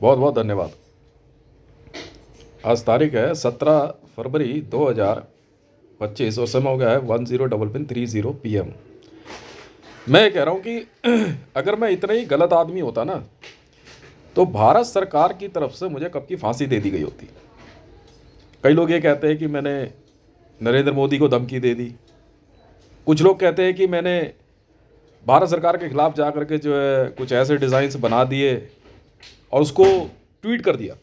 बहुत बहुत धन्यवाद। आज तारीख है 17 फरवरी 2025 और समय हो गया है 10:30 PM। मैं ये कह रहा हूँ कि अगर मैं इतना ही गलत आदमी होता ना तो भारत सरकार की तरफ से मुझे कब की फांसी दे दी गई होती। कई लोग ये कहते हैं कि मैंने नरेंद्र मोदी को धमकी दे दी। कुछ लोग कहते हैं कि मैंने भारत सरकार के खिलाफ जा करके जो है कुछ ऐसे डिज़ाइंस बना दिए और उसको ट्वीट कर दिया।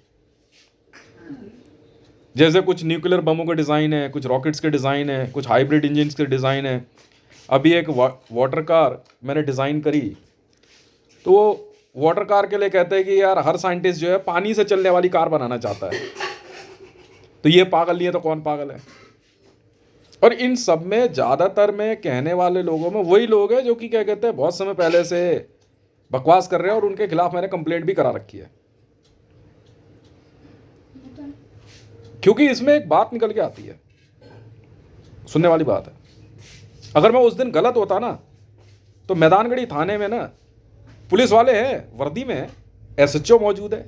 जैसे कुछ न्यूक्लियर बमों के डिज़ाइन है, कुछ रॉकेट्स के डिज़ाइन है, कुछ हाइब्रिड इंजन्स के डिज़ाइन है। अभी एक वाटर कार मैंने डिज़ाइन करी तो वो वाटर कार के लिए कहते हैं कि यार हर साइंटिस्ट जो है पानी से चलने वाली कार बनाना चाहता है। तो ये पागल नहीं है तो कौन पागल है। और इन सब में ज़्यादातर में कहने वाले लोगों में वही लोग हैं जो कि क्या कहते हैं बहुत समय पहले से बकवास कर रहे हैं और उनके खिलाफ मैंने कंप्लेंट भी करा रखी है। क्योंकि इसमें एक बात निकल के आती है, सुनने वाली बात है। अगर मैं उस दिन गलत होता ना तो मैदानगढ़ी थाने में ना पुलिस वाले हैं, वर्दी में SHO मौजूद है।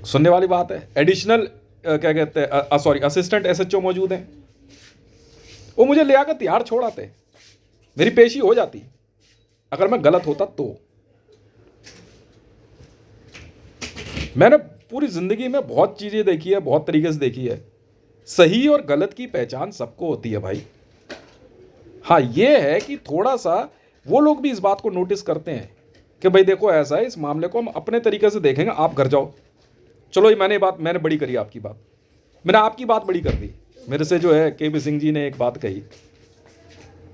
सुनने वाली बात है। एडिशनल क्या कहते हैं सॉरी असिस्टेंट SHO मौजूद हैं। वो मुझे ले आकर तिहाड़ छोड़ आते, मेरी पेशी हो जाती अगर मैं गलत होता तो। मैंने पूरी ज़िंदगी में बहुत चीज़ें देखी है, बहुत तरीके से देखी है। सही और गलत की पहचान सबको होती है भाई। हाँ ये है कि थोड़ा सा वो लोग भी इस बात को नोटिस करते हैं कि भाई देखो ऐसा है, इस मामले को हम अपने तरीके से देखेंगे, आप घर जाओ। चलो मैंने बड़ी करी आपकी बात, मैंने आपकी बात बड़ी कर दी। मेरे से जो है KP सिंह जी ने एक बात कही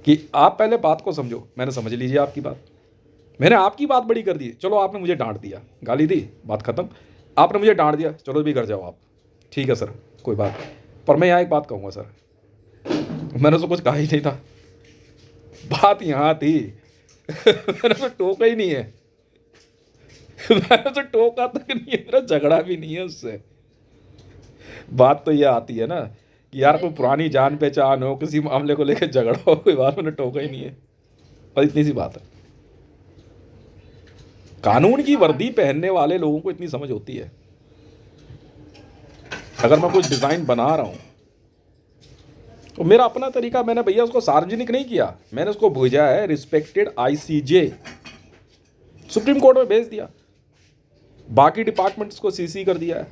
कि आप पहले बात को समझो। मैंने समझ लीजिए आपकी बात, मैंने आपकी बात बड़ी कर दी। चलो आपने मुझे डांट दिया, गाली दी, बात खत्म। आपने मुझे डांट दिया, चलो भी घर जाओ आप, ठीक है सर कोई बात नहीं। पर मैं यहाँ एक बात कहूँगा सर, मैंने तो कुछ कहा ही नहीं था, बात यहाँ थी। मैंने तो टोका ही नहीं है, मैंने तो टोका तक नहीं है, मेरा झगड़ा भी नहीं है उससे। बात तो ये आती है ना कि यार कोई पुरानी जान पहचान हो, किसी मामले को लेकर झगड़ा हो, कोई बात मैंने टोका ही नहीं है। पर इतनी सी बात है, कानून की वर्दी पहनने वाले लोगों को इतनी समझ होती है। अगर मैं कुछ डिज़ाइन बना रहा हूँ तो मेरा अपना तरीका, मैंने भैया उसको सार्वजनिक नहीं किया, मैंने उसको भेजा है रिस्पेक्टेड ICJ, सुप्रीम कोर्ट में भेज दिया। बाकी डिपार्टमेंट्स को CC कर दिया है।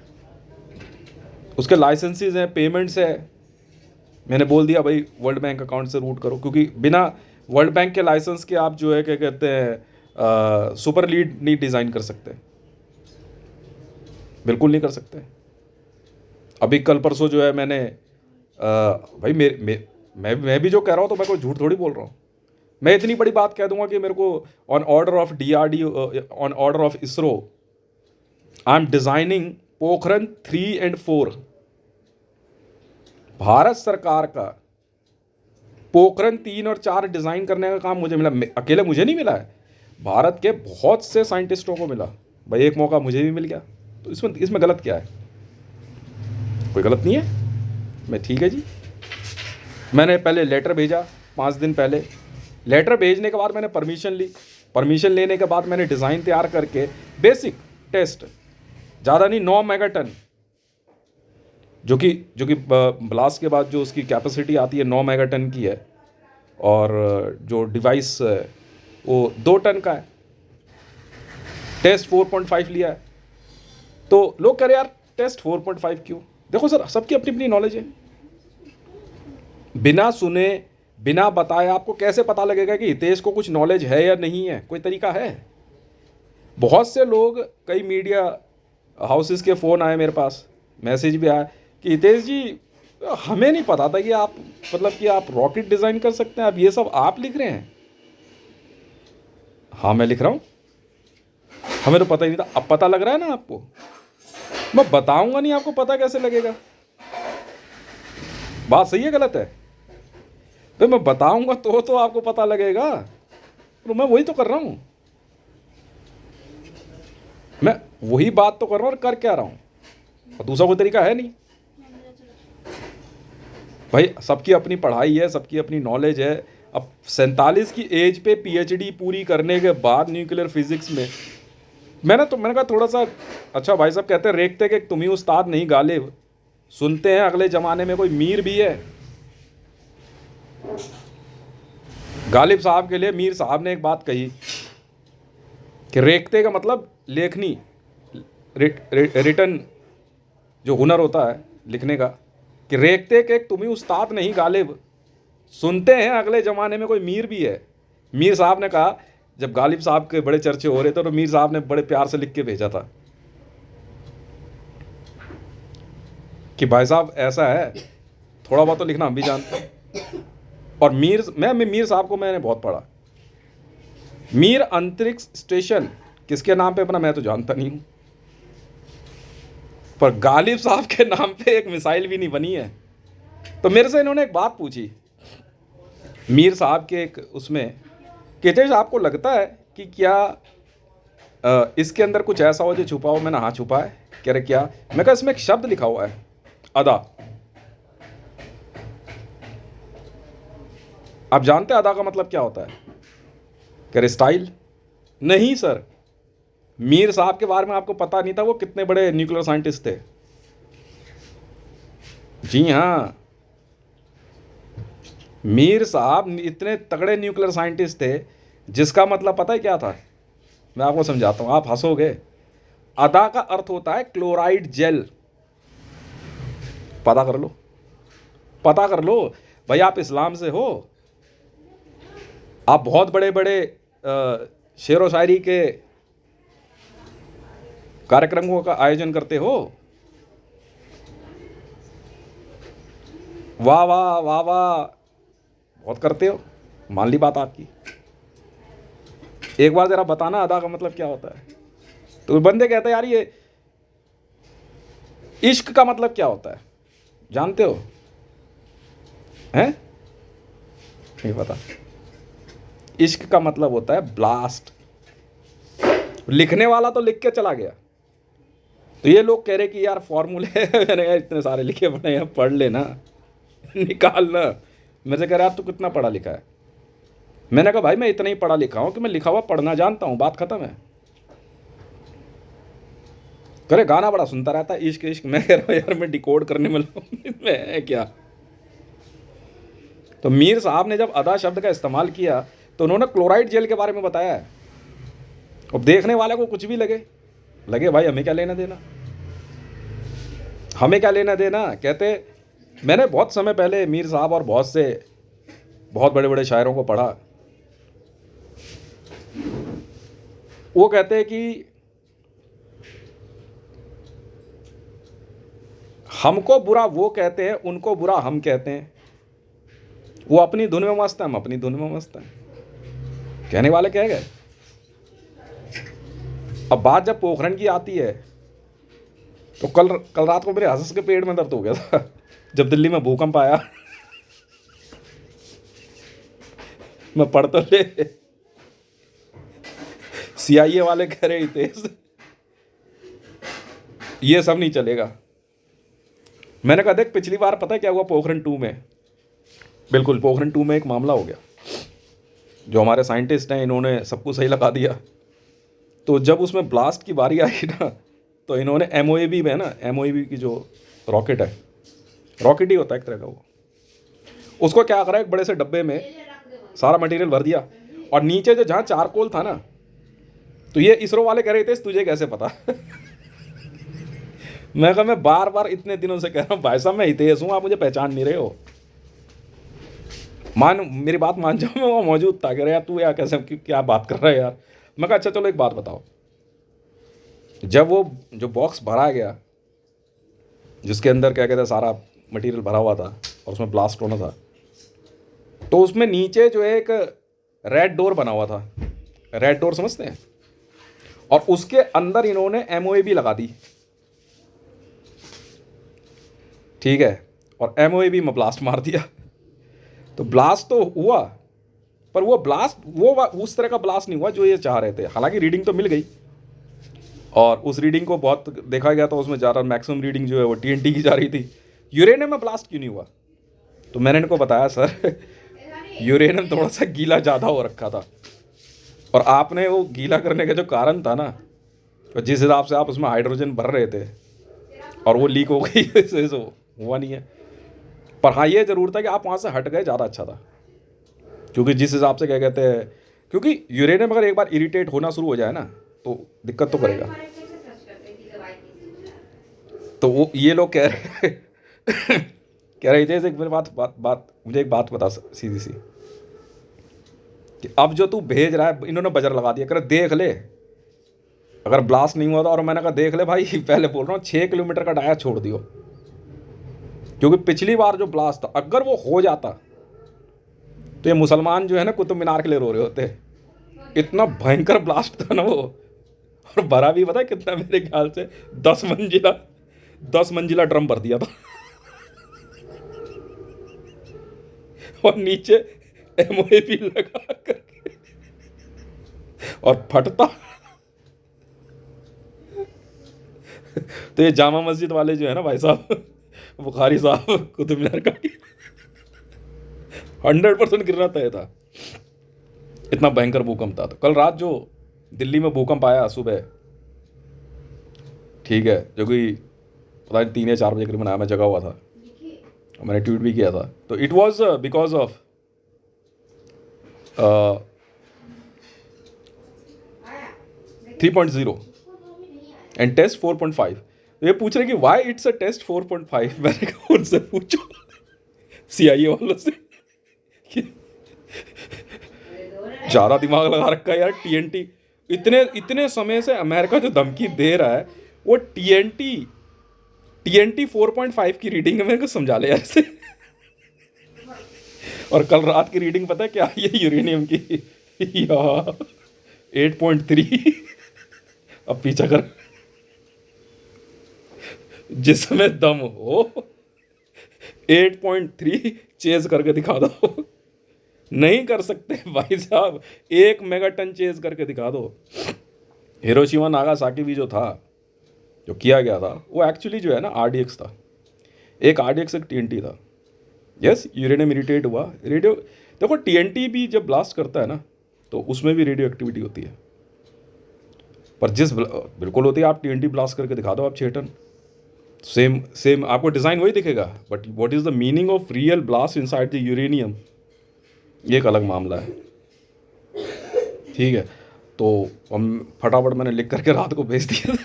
उसके लाइसेंसेस हैं, पेमेंट्स है। मैंने बोल दिया भाई वर्ल्ड बैंक अकाउंट से रूट करो, क्योंकि बिना वर्ल्ड बैंक के लाइसेंस के आप जो है क्या कहते हैं सुपर लीड नहीं डिज़ाइन कर सकते, बिल्कुल नहीं कर सकते। अभी कल परसों जो है मैंने भाई मैं भी जो कह रहा हूँ तो मैं कोई झूठ थोड़ी बोल रहा हूँ। मैं इतनी बड़ी बात कह दूंगा कि मेरे को on order of DRDO, on order of ISRO, I am designing Pokhran 3 और 4। भारत सरकार का पोखरन 3 और 4 डिज़ाइन करने का काम मुझे मिला, अकेले मुझे नहीं मिला है, भारत के बहुत से साइंटिस्टों को मिला। भाई एक मौका मुझे भी मिल गया, तो इसमें गलत क्या है? कोई गलत नहीं है। मैं ठीक है जी। मैंने पहले लेटर भेजा 5 दिन पहले, लेटर भेजने के बाद मैंने परमिशन ली, परमिशन लेने के बाद मैंने डिज़ाइन तैयार करके बेसिक टेस्ट, ज़्यादा नहीं 9 मेगाटन, जो कि ब्लास्ट के बाद जो उसकी कैपेसिटी आती है 9 मेगाटन की है, और जो डिवाइस है वो 2 टन का है। टेस्ट 4.5 लिया है। तो लोग कह रहे यार टेस्ट 4.5 क्यों? देखो सर, सबकी अपनी अपनी नॉलेज है। बिना सुने बिना बताए आपको कैसे पता लगेगा कि हितेश को कुछ नॉलेज है या नहीं है? कोई तरीका है? बहुत से लोग, कई मीडिया हाउसेस के फ़ोन आए मेरे पास, मैसेज भी आया कि हितेश जी हमें नहीं पता था कि आप मतलब कि आप रॉकेट डिज़ाइन कर सकते हैं, आप ये सब आप लिख रहे हैं। हाँ मैं लिख रहा हूँ, हमें तो पता ही नहीं था। अब पता लग रहा है ना आपको? मैं बताऊंगा नहीं, आपको पता कैसे लगेगा? बात सही है गलत है? तो मैं बताऊंगा तो आपको पता लगेगा। तो मैं वही तो कर रहा हूँ, मैं वही बात तो कर रहा हूँ और कर क्या रहा हूँ, और दूसरा कोई तरीका है नहीं। भाई सबकी अपनी पढ़ाई है, सबकी अपनी नॉलेज है। अब 47 की एज पे PhD पूरी करने के बाद न्यूक्लियर फिजिक्स में मैंने कहा थोड़ा सा, अच्छा भाई साहब कहते हैं रेखते कि तुम ही उस्ताद नहीं गालिब, सुनते हैं अगले ज़माने में कोई मीर भी है। गालिब साहब के लिए मीर साहब ने एक बात कही कि रेखते का मतलब लेखनी, रिटन जो हुनर होता है लिखने का, कि रेखते के तुम ही उस्ताद नहीं गालिब, सुनते हैं अगले ज़माने में कोई मीर भी है। मीर साहब ने कहा, जब गालिब साहब के बड़े चर्चे हो रहे थे तो मीर साहब ने बड़े प्यार से लिख के भेजा था कि भाई साहब ऐसा है, थोड़ा बहुत तो लिखना हम भी जानते हैं। और मैं मीर साहब को मैंने बहुत पढ़ा। मीर अंतरिक्ष स्टेशन किसके नाम पे बना मैं तो जानता नहीं हूँ, पर गालिब साहब के नाम पे एक मिसाइल भी नहीं बनी है। तो मेरे से इन्होंने एक बात पूछी मीर साहब के एक उसमें, कि तेज आपको लगता है कि क्या इसके अंदर कुछ ऐसा हो जो छुपा हो? मैंने हाँ छुपा है। कह रहे क्या? मैं कहा इसमें एक शब्द लिखा हुआ है, अदा। आप जानते हैं अदा का मतलब क्या होता है? कह रहे स्टाइल। नहीं सर, मीर साहब के बारे में आपको पता नहीं था वो कितने बड़े न्यूक्लियर साइंटिस्ट थे। जी हाँ, मीर साहब इतने तगड़े न्यूक्लियर साइंटिस्ट थे जिसका मतलब पता है क्या था? मैं आपको समझाता हूँ, आप हंसोगे। अदा का अर्थ होता है क्लोराइड जेल। पता कर लो, पता कर लो भाई, आप इस्लाम से हो, आप बहुत बड़े बड़े शेर व शायरी के कार्यक्रमों का आयोजन करते हो। वाह वाह वाह वाह, बहुत करते हो, मान ली बात आपकी। एक बार जरा बताना अदा का मतलब क्या होता है। तो बंदे कहते हैं यार ये इश्क का मतलब क्या होता है, जानते हो? हैं? नहीं पता। इश्क का मतलब होता है ब्लास्ट। लिखने वाला तो लिख के चला गया, तो ये लोग कह रहे कि यार फॉर्मूले मैंने यार इतने सारे लिखे पड़े हैं, पढ़ लेना, निकालना। मेरे से कह रहा तू कितना पढ़ा लिखा है? मैंने कहा भाई मैं इतना ही पढ़ा लिखा हूं कि मैं लिखा हुआ पढ़ना जानता हूं, बात खत्म है। करे गाना बड़ा सुनता रहता है, इश्क इश्क। मैं कह रहा हूँ यार मैं डिकोड करने में है क्या? तो मीर साहब ने जब अदा शब्द का इस्तेमाल किया तो उन्होंने क्लोराइड जेल के बारे में बताया है। अब देखने वाले को कुछ भी लगे भाई, हमें क्या लेना देना, हमें क्या लेना देना। कहते मैंने बहुत समय पहले मीर साहब और बहुत बड़े बड़े शायरों को पढ़ा। वो कहते हैं कि हमको बुरा वो कहते हैं, उनको बुरा हम कहते हैं। वो अपनी धुन में मस्त है, हम अपनी धुन में मस्त हैं। कहने वाले कह गए। अब बात जब पोखरण की आती है तो कल रात को मेरे हंस के पेट में दर्द हो गया था जब दिल्ली में भूकंप आया। मैं पढ़ तो ले, सीआईए वाले कह रहे थे ये सब नहीं चलेगा। मैंने कहा देख पिछली बार पता है क्या हुआ पोखरण 2 में? बिल्कुल पोखरण 2 में एक मामला हो गया, जो हमारे साइंटिस्ट हैं इन्होंने सब कुछ सही लगा दिया। तो जब उसमें ब्लास्ट की बारी आई ना, तो इन्होंने एमओएबी में ना, एमओएबी की जो रॉकेट है, रॉकेट ही होता है एक तरह का, वो उसको क्या करा, एक बड़े से डब्बे में सारा मटेरियल भर दिया, और नीचे जो जहाँ चारकोल था ना, तो ये इसरो वाले कह रहे थे तुझे कैसे पता? मैं कहा मैं बार बार इतने दिनों से कह रहा हूँ भाई साहब मैं हितेश हूँ, आप मुझे पहचान नहीं रहे हो। मेरी बात मान जाओ, मैं वहाँ मौजूद था। कह रहे यार तू यार कैसे क्या बात कर रहा है यार। मैं कहा अच्छा चलो एक बात बताओ, जब वो जो बॉक्स भरा गया जिसके अंदर क्या कहते हैं सारा मटेरियल भरा हुआ था और उसमें ब्लास्ट होना था, तो उसमें नीचे जो एक रेड डोर बना हुआ था, रेड डोर समझते हैं, और उसके अंदर इन्होंने एमओएबी लगा दी, ठीक है, और एमओएबी में ब्लास्ट मार दिया। तो ब्लास्ट तो हुआ, पर वो ब्लास्ट वो उस तरह का ब्लास्ट नहीं हुआ जो ये चाह रहे थे। हालांकि रीडिंग तो मिल गई, और उस रीडिंग को बहुत देखा गया, तो उसमें ज़्यादा मैक्सिमम रीडिंग जो है वो टीएनटी की जा रही थी। यूरेनियम में ब्लास्ट क्यों नहीं हुआ? तो मैंने इनको बताया सर यूरेनियम थोड़ा सा गीला ज़्यादा हो रखा था, और आपने वो गीला करने का जो कारण था ना, तो जिस हिसाब से आप उसमें हाइड्रोजन भर रहे थे और वो लीक हो गई इससे तो हुआ नहीं है। पर हाँ ये ज़रूर था कि आप वहाँ से हट गए, ज़्यादा अच्छा था। क्योंकि जिस हिसाब से क्या कहते हैं, क्योंकि यूरेनियम अगर एक बार इरिटेट होना शुरू हो जाए ना तो दिक्कत तो करेगा। तो वो ये लोग कह रहे कह रहे थे एक मेरे मुझे एक बात बता सीधी सी कि अब जो तू भेज रहा है, इन्होंने बजर लगा दिया, कर देख ले अगर ब्लास्ट नहीं हुआ था। और मैंने कहा देख ले भाई, पहले बोल रहा हूँ 6 किलोमीटर का डाया छोड़ दियो, क्योंकि पिछली बार जो ब्लास्ट था अगर वो हो जाता तो ये मुसलमान जो है ना कुतुब मीनार के लिए रो रहे होते। इतना भयंकर ब्लास्ट था ना वो। और भरा भी पता है कितना, मेरे ख्याल से 10 मंजिला ड्रम भर दिया था और नीचे MOAP लगा करके और फटता। तो ये जामा मस्जिद वाले जो है ना भाई साहब, बुखारी साहब, कुतुब मीनार का 100% गिरना तय था। इतना भयंकर भूकंप था। तो कल रात जो दिल्ली में भूकंप आया सुबह, ठीक है, जो कि पता नहीं 3 या 4 बजे करीबन आया, मैं जगा हुआ था और मैंने ट्वीट भी किया था। तो it was because of 3.0 and test 4.5। तो ये पूछ रहे कि वाई इट्स अ टेस्ट 4.5। मैंने कहा उनसे पूछो CIA वालों से। ज़्यादा दिमाग लगा रखा है यार। TNT इतने समय से अमेरिका जो धमकी दे रहा है, वो TNT 4.5 की रीडिंग है, मेरे को समझा ले यार से। और कल रात की रीडिंग पता है क्या, ये यूरेनियम की 8.3। अब पीछा कर, जिसमें दम हो 8.3 चेज करके दिखा दो। नहीं कर सकते भाई साहब, 1 मेगाटन चेज करके दिखा दो। हिरोशिमा नागासाकी भी जो था, जो किया गया था, वो एक्चुअली जो है ना RDX था। एक RDX एक TNT था। यस, यूरेनियम इरिटेट हुआ। रेडियो देखो, TNT भी जब ब्लास्ट करता है ना तो उसमें भी रेडियो एक्टिविटी होती है। पर बिल्कुल होती है। आप TNT ब्लास्ट करके दिखा दो आप 6 टन, सेम आपको डिज़ाइन वही दिखेगा। But what is the meaning of real blast inside the uranium, ये एक अलग मामला है। ठीक है, तो हम फटाफट मैंने लिख करके रात को भेज दिया था।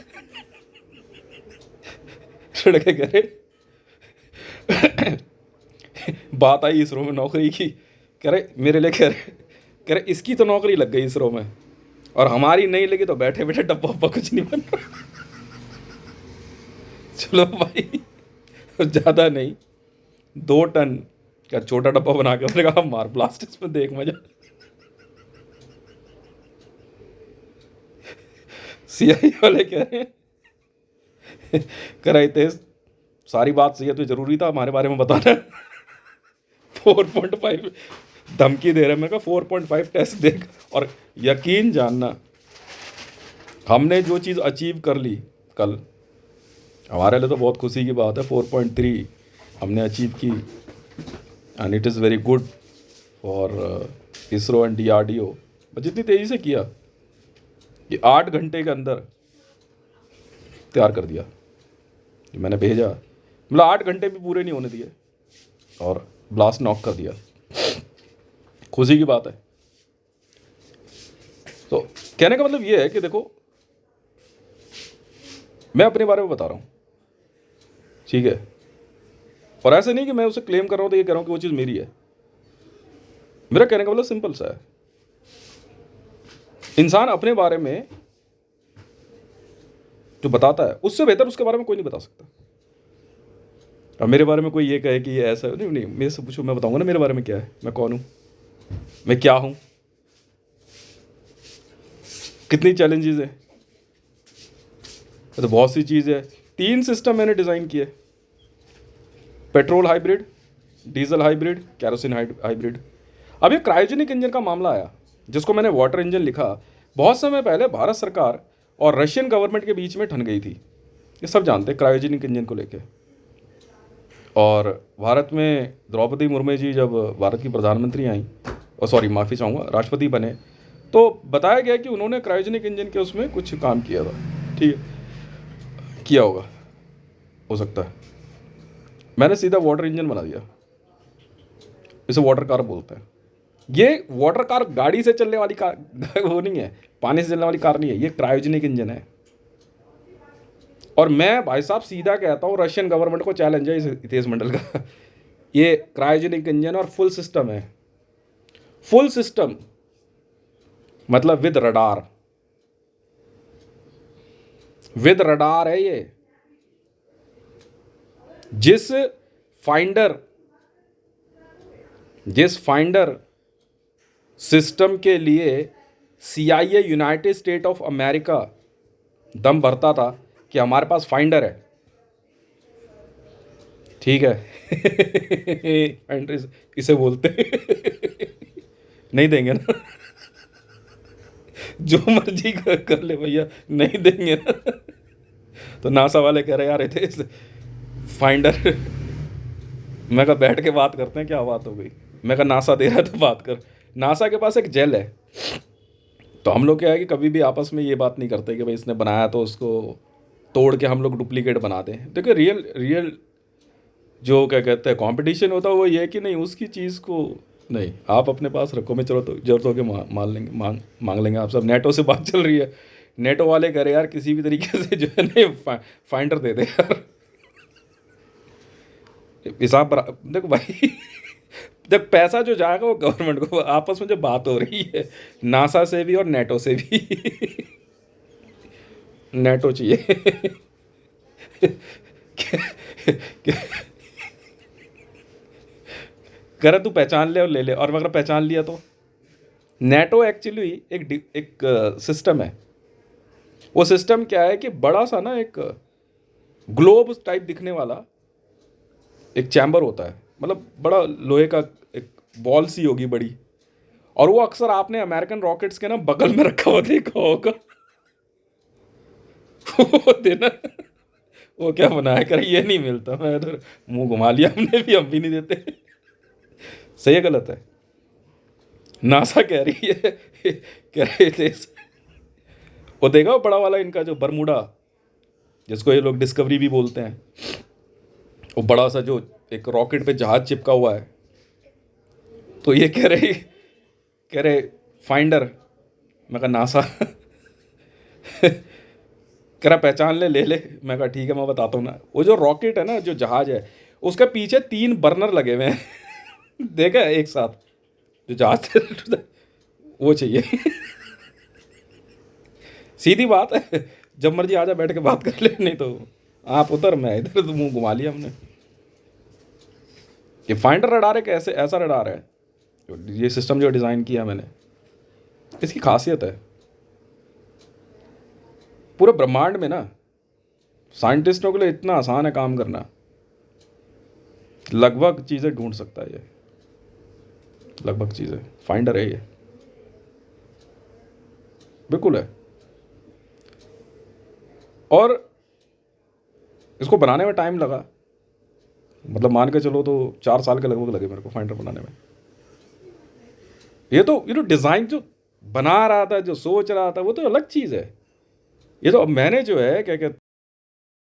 लड़के कह रहे बात आई इसरो में नौकरी की, कह रहे मेरे लिए, कह रहे इसकी तो नौकरी लग गई इसरो में और हमारी नहीं लगी, तो बैठे बैठे डब्बा वब्बा कुछ नहीं बन रहा। चलो भाई, ज़्यादा नहीं, 2 टन का छोटा डब्बा बना के मैंने कहा मार ब्लास्ट, इसमें देख मजा। CIA वाले कह रहे हैं, कह रहे थे सारी बात सही है तो जरूरी था हमारे बारे में बताना। 4.5 धमकी दे रहे हैं। मैं कहा 4.5 टेस्ट देख, और यकीन जानना हमने जो चीज़ अचीव कर ली कल, हमारे लिए तो बहुत खुशी की बात है। 4.3 हमने अचीव की and it is very good for ISRO and DRDO। बस जितनी तेज़ी से किया कि 8 घंटे के अंदर तैयार कर दिया कि मैंने भेजा, मतलब 8 घंटे भी पूरे नहीं होने दिए और ब्लास्ट नॉक कर दिया। खुशी की बात है। तो कहने का मतलब ये है कि देखो, मैं अपने बारे में बता रहा हूँ, ठीक है, और ऐसे नहीं कि मैं उसे क्लेम कर रहा हूँ तो ये कह रहा हूँ कि वो चीज़ मेरी है। मेरा कहने का मतलब सिंपल सा है, इंसान अपने बारे में जो बताता है उससे बेहतर उसके बारे में कोई नहीं बता सकता। अब मेरे बारे में कोई ये कहे कि ये ऐसा नहीं, मेरे से पूछो, मैं बताऊंगा ना मेरे बारे में क्या है, मैं कौन हूँ, मैं क्या हूँ, कितनी चैलेंजेस है। तो बहुत सी चीज़ है। 3 सिस्टम मैंने डिज़ाइन किए, petrol hybrid, diesel hybrid, kerosene hybrid. अब ये क्रायोजेनिक इंजन का मामला आया, जिसको मैंने वाटर इंजन लिखा, बहुत समय पहले भारत सरकार और रशियन गवर्नमेंट के बीच में ठन गई थी। ये सब जानते हैं क्रायोजेनिक इंजन को लेके। और भारत में द्रौपदी मुर्मू जी जब भारत की प्रधानमंत्री आई, और सॉरी माफ़ी चाहूँगा, राष्ट्रपति बने, तो बताया गया कि उन्होंने क्रायोजेनिक इंजन के उसमें कुछ काम किया था। ठीक है, किया होगा, हो सकता है। मैंने सीधा वाटर इंजन बना दिया, इसे वाटर कार बोलते हैं। ये वाटर कार गाड़ी से चलने वाली कार वो नहीं है, पानी से चलने वाली कार नहीं है, ये क्रायोजेनिक इंजन है। और मैं भाई साहब सीधा कहता हूँ, रशियन गवर्नमेंट को चैलेंज है इस हितेश मंडल का। ये क्रायोजेनिक इंजन और फुल सिस्टम है, फुल सिस्टम मतलब विद रडार है ये। जिस फाइंडर सिस्टम के लिए CIA United state of America दम भरता था कि हमारे पास फाइंडर है, ठीक है। फाइंडर इसे बोलते नहीं देंगे ना, जो मर्जी कर ले भैया, नहीं देंगे ना। तो नासा वाले कह रहे यार थे फाइंडर। मैं कहा बैठ के बात करते हैं, क्या बात हो गई। मैं कहा नासा दे रहा है तो बात कर। नासा के पास एक जेल है, तो हम लोग क्या है कि कभी भी आपस में ये बात नहीं करते कि भाई इसने बनाया तो उसको तोड़ के हम लोग डुप्लीकेट बनाते हैं। देखिए रियल जो क्या कहते हैं कंपटीशन होता है वो ये है कि नहीं उसकी चीज़ को नहीं आप अपने पास रखो, मैं चलो तो जरूरत हो के मांग लेंगे आप सब। नेटो से बात चल रही है, नेटो वाले कह रहे यार किसी भी तरीके से जो है ना फाइंडर दे दे यार। हिसाब देखो भाई, देख पैसा जो जाएगा वो गवर्नमेंट को, आपस में जो बात हो रही है नासा से भी और नेटो से भी। नेटो चाहिए। कह रहा तू पहचान ले और ले ले, और अगर पहचान लिया तो नेटो एक्चुअली एक सिस्टम है। वो सिस्टम क्या है कि बड़ा सा ना एक ग्लोब टाइप दिखने वाला एक चैम्बर होता है, मतलब बड़ा लोहे का एक बॉल सी होगी बड़ी, और वो अक्सर आपने अमेरिकन रॉकेट्स के ना बगल में रखा हुआ देखा होगा। वो देना, वो क्या बनाया कर, ये नहीं मिलता। मैं इधर मुंह घुमा लिया हमने भी, हम भी नहीं देते। सही है गलत है? नासा कह रही है, कह रहे थे वो देखा वो बड़ा वाला इनका जो बरमूडा, जिसको ये लोग डिस्कवरी भी बोलते हैं, वो बड़ा सा जो एक रॉकेट पे जहाज चिपका हुआ है। तो ये कह रहे फाइंडर। मैं कहा नासा। कह रहा पहचान ले ले। मैं कहा ठीक है मैं बताता हूँ ना। वो जो रॉकेट है ना, जो जहाज है, उसके पीछे 3 बर्नर लगे हुए हैं। देखा है एक साथ जो जहाज वो चाहिए। सीधी बात है, जब मर्जी आजा बैठ के बात कर ले, नहीं तो आप उधर मैं इधर, तो मुंह घुमा लिया हमने। ये फाइंडर रडार एक ऐसा रडार है, ये सिस्टम जो डिज़ाइन किया मैंने, इसकी खासियत है पूरे ब्रह्मांड में ना साइंटिस्टों के लिए इतना आसान है काम करना, लगभग चीज़ें ढूंढ सकता है ये, लगभग चीज़ें। फाइंडर है ये, बिल्कुल है। और इसको बनाने में टाइम लगा, मतलब मान के चलो तो 4 साल के लगभग लगे मेरे को फाइंडर बनाने में। ये तो डिज़ाइन जो बना रहा था, जो सोच रहा था, वो तो अलग चीज़ है। ये तो अब मैंने जो है क्या कहते